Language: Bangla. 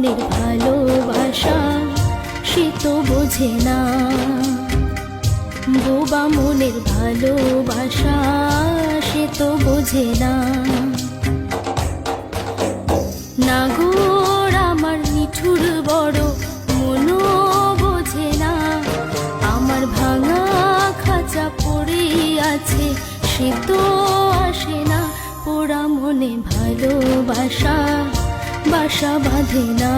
মনের ভালোবাসা সে তো বোঝে না, বোবা মনের ভালোবাসা সে তো বোঝে না। নাগর আমার নিঠুর বড় মনও বোঝে না, আমার ভাঙা খাঁচা পড়ে আছে সে তো আসে না। পোড়া মনে ভালোবাসা বাসা বাঁধে না।